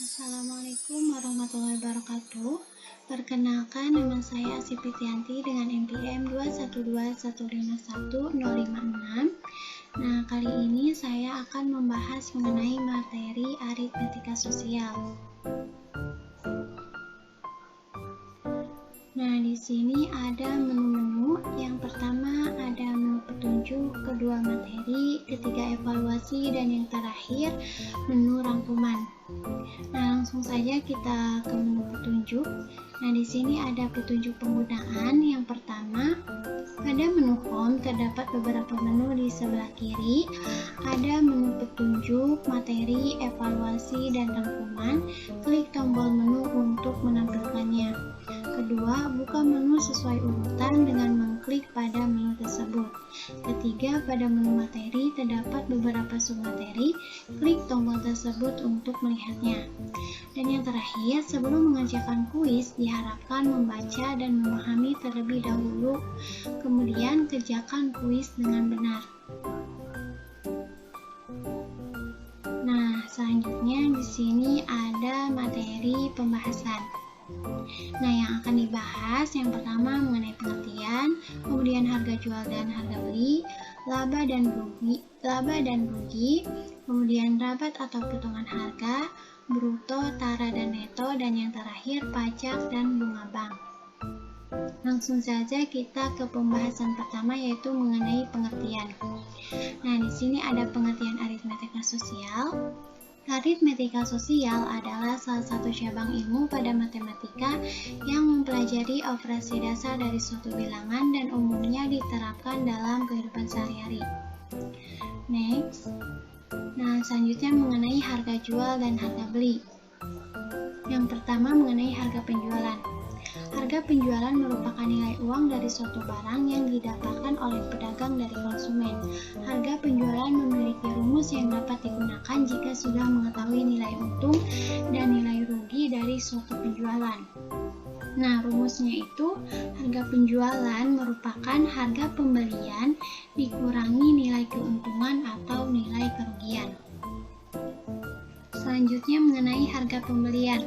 Assalamualaikum warahmatullahi wabarakatuh. Perkenalkan, nama saya Asipitianti dengan NPM 212151056. Nah, kali ini saya akan membahas mengenai materi aritmetika sosial. Nah, di sini ada menu-menu. Yang pertama ada menu petunjuk, kedua materi, ketiga evaluasi, dan yang terakhir menu rangkuman. Nah, langsung saja kita ke menu petunjuk. Nah, di sini ada petunjuk penggunaan. Yang pertama, pada menu home terdapat beberapa menu di sebelah kiri. Ada menu petunjuk, materi, evaluasi, dan rangkuman. Klik tombol menu untuk menampilkannya. Kedua, buka menu sesuai urutan dengan mengklik pada menu tersebut. Ketiga, pada menu materi terdapat beberapa submateri. Klik tombol tersebut untuk melihatnya. Dan yang terakhir, sebelum mengerjakan kuis, diharapkan membaca dan memahami terlebih dahulu. Kemudian kerjakan kuis dengan benar. Nah, selanjutnya di sini ada materi pembahasan. Nah, yang akan dibahas yang pertama mengenai pengertian, kemudian harga jual dan harga beli, laba dan rugi, kemudian rabat atau potongan harga, bruto, tara dan neto, dan yang terakhir pajak dan bunga bank. Langsung saja kita ke pembahasan pertama, yaitu mengenai pengertian. Nah, di sini ada pengertian aritmetika sosial. Aritmetika sosial adalah salah satu cabang ilmu pada matematika yang mempelajari operasi dasar dari suatu bilangan dan umumnya diterapkan dalam kehidupan sehari-hari. Next. Nah, selanjutnya mengenai harga jual dan harga beli. Yang pertama mengenai harga penjualan. Harga penjualan merupakan nilai uang dari suatu barang yang didapatkan oleh pedagang dari konsumen. Harga penjualan memiliki rumus yang dapat digunakan jika sudah mengetahui nilai untung dan nilai rugi dari suatu penjualan. Nah, rumusnya itu harga penjualan merupakan harga pembelian dikurangi nilai keuntungan atau nilai kerugian. Selanjutnya mengenai harga pembelian.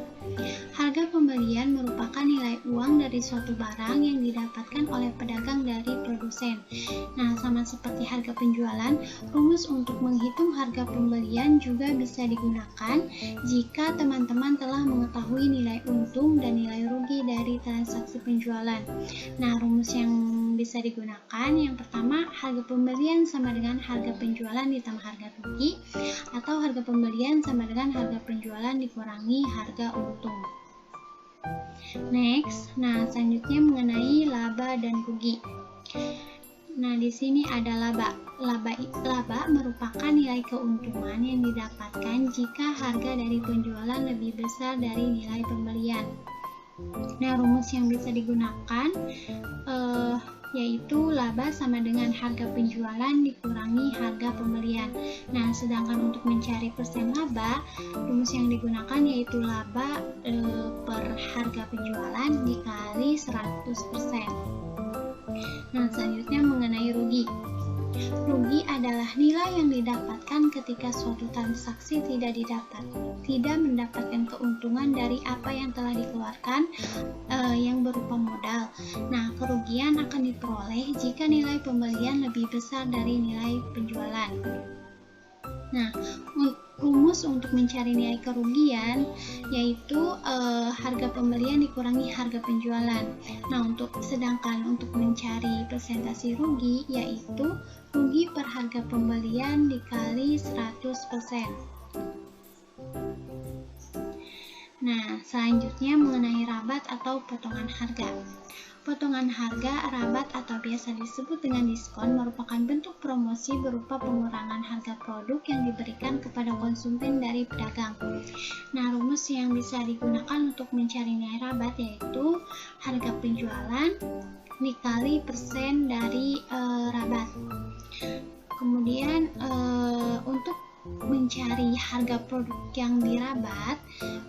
Harga pembelian merupakan nilai uang dari suatu barang yang didapatkan oleh pedagang dari produsen. Nah, sama seperti harga penjualan, rumus untuk menghitung harga pembelian juga bisa digunakan jika teman-teman telah mengetahui nilai untung dan nilai rugi dari transaksi penjualan. Nah, rumus yang bisa digunakan yang pertama, harga pembelian sama dengan harga penjualan ditambah harga rugi, atau harga pembelian sama dengan harga penjualan dikurangi harga untung. Next, nah selanjutnya mengenai laba dan rugi. Nah, di sini ada laba. Laba merupakan nilai keuntungan yang didapatkan jika harga dari penjualan lebih besar dari nilai pembelian. Nah, rumus yang bisa digunakan yaitu laba sama dengan harga penjualan dikurangi harga pembelian. Nah, sedangkan untuk mencari persen laba, rumus yang digunakan yaitu laba per harga penjualan dikali 100%. Nah, selanjutnya mengenai rugi. Rugi adalah nilai yang didapatkan ketika suatu transaksi tidak mendapatkan keuntungan dari apa yang telah dikeluarkan yang berupa modal. Nah, kerugian akan diperoleh jika nilai pembelian lebih besar dari nilai penjualan. Nah, rumus untuk mencari nilai kerugian yaitu harga pembelian dikurangi harga penjualan. Nah, sedangkan untuk mencari persentase rugi yaitu rugi per harga pembelian dikali 100%. Nah, selanjutnya mengenai rabat atau potongan harga. Potongan harga, rabat atau biasa disebut dengan diskon merupakan bentuk promosi berupa pengurangan harga produk yang diberikan kepada konsumen dari pedagang. Nah, rumus yang bisa digunakan untuk mencari nilai rabat yaitu harga penjualan dikali persen dari rabat. Kemudian untuk mencari harga produk yang dirabat,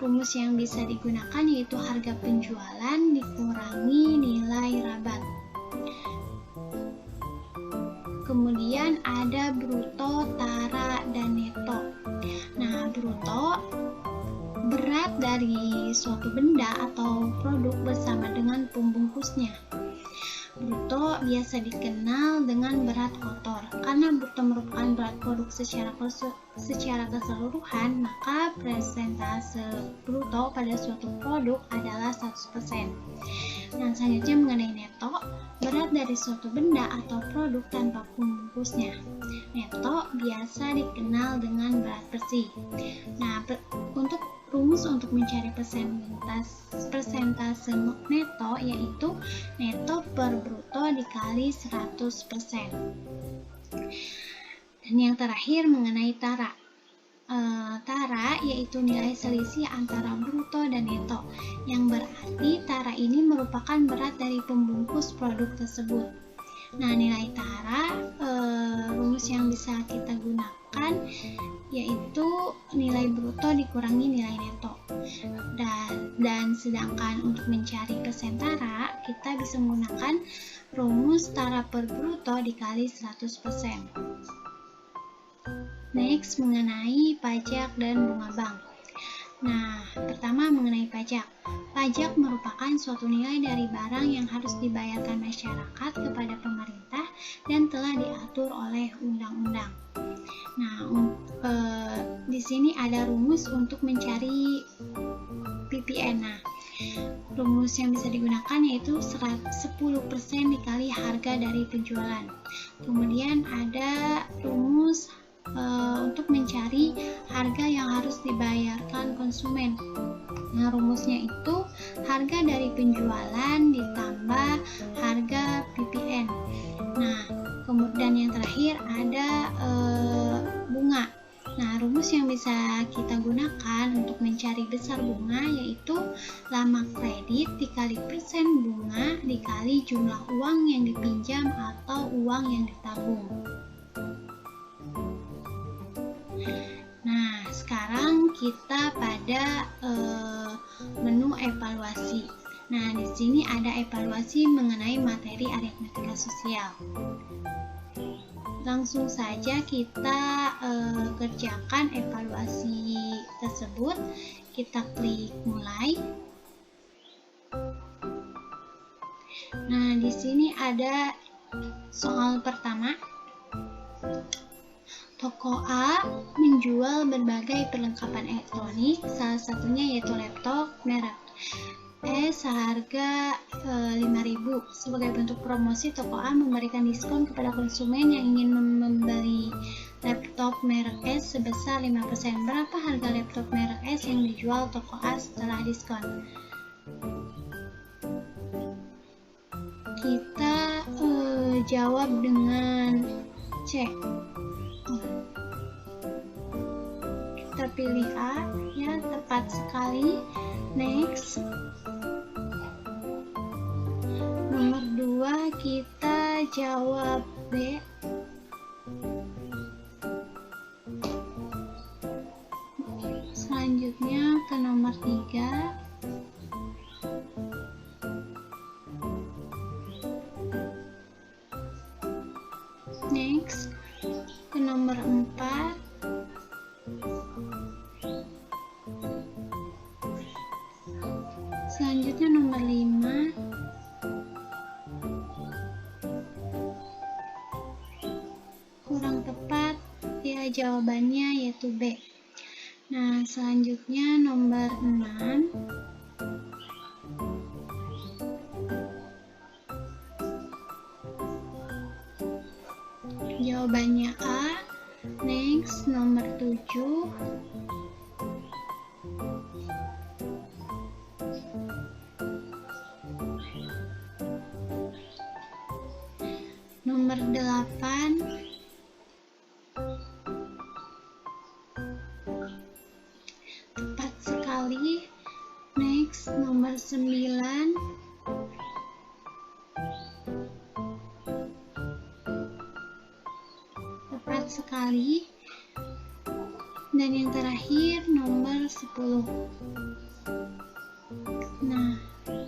rumus yang bisa digunakan yaitu harga penjualan dikurangi nilai rabat. Kemudian ada bruto, tara, dan neto. Nah, bruto berat dari suatu benda atau produk bersama dengan pembungkusnya. Bruto biasa dikenal dengan berat kotor. Karena bruto merupakan berat produk secara keseluruhan, maka persentase bruto pada suatu produk adalah 100%. Nah, selanjutnya mengenai neto, berat dari suatu benda atau produk tanpa pembungkusnya. Neto biasa dikenal dengan berat bersih. Nah, untuk rumus untuk mencari persentase neto yaitu neto per bruto dikali 100%. Dan yang terakhir mengenai tara. Tara yaitu nilai selisih antara bruto dan neto, yang berarti tara ini merupakan berat dari pembungkus produk tersebut. Nah, nilai tara, rumus yang bisa kita gunakan yaitu nilai bruto dikurangi nilai neto. Dan sedangkan untuk mencari persen tara, kita bisa menggunakan rumus tara per bruto dikali 100%. Next, mengenai pajak dan bunga bank. Nah, pertama mengenai pajak. Pajak merupakan suatu nilai dari barang yang harus dibayarkan masyarakat kepada pemerintah dan telah diatur oleh undang-undang. Nah, di sini ada rumus untuk mencari PPN. Nah, rumus yang bisa digunakan yaitu 10% dikali harga dari penjualan. Kemudian ada rumus untuk mencari harga yang harus dibayarkan konsumen. Nah, rumusnya itu harga dari penjualan ditambah harga PPN. Nah, kemudian yang terakhir ada bunga. Nah, rumus yang bisa kita gunakan untuk mencari besar bunga yaitu lama kredit dikali persen bunga dikali jumlah uang yang dipinjam atau uang yang ditabung. Nah, sekarang kita pada menu evaluasi. Nah, di sini ada evaluasi mengenai materi aritmatika sosial. Langsung saja kita kerjakan evaluasi tersebut. Kita klik mulai. Nah, di sini ada soal pertama. Toko A menjual berbagai perlengkapan elektronik, salah satunya yaitu laptop merek seharga 5.000. Sebagai bentuk promosi, toko A memberikan diskon kepada konsumen yang ingin membeli laptop merek S sebesar 5%. Berapa harga laptop merek S yang dijual toko A setelah diskon? Kita jawab dengan C. Kita pilih A, ya, tepat sekali. Next, nomor 2 kita jawab B. Selanjutnya ke nomor 3. Next, ke nomor 4. Selanjutnya nomor 5. Kurang tepat, ya, jawabannya yaitu B. Nah, selanjutnya nomor 6. Jawabannya A. Next, nomor 7. Nomor 8. Tepat sekali. Next, nomor 9. Tepat sekali. Dan yang terakhir nomor 10. Nah,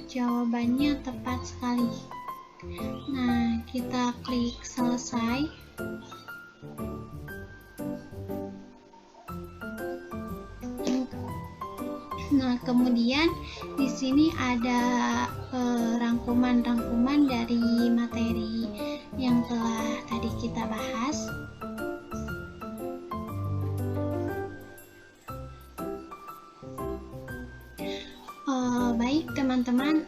jawabannya tepat sekali. Nah, kita klik selesai. Nah, kemudian di sini ada rangkuman-rangkuman dari materi yang telah tadi kita bahas. Baik teman-teman,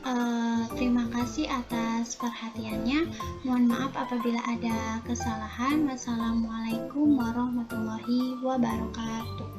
terima kasih atas perhatiannya. Mohon maaf apabila ada kesalahan. Wassalamualaikum warahmatullahi wabarakatuh.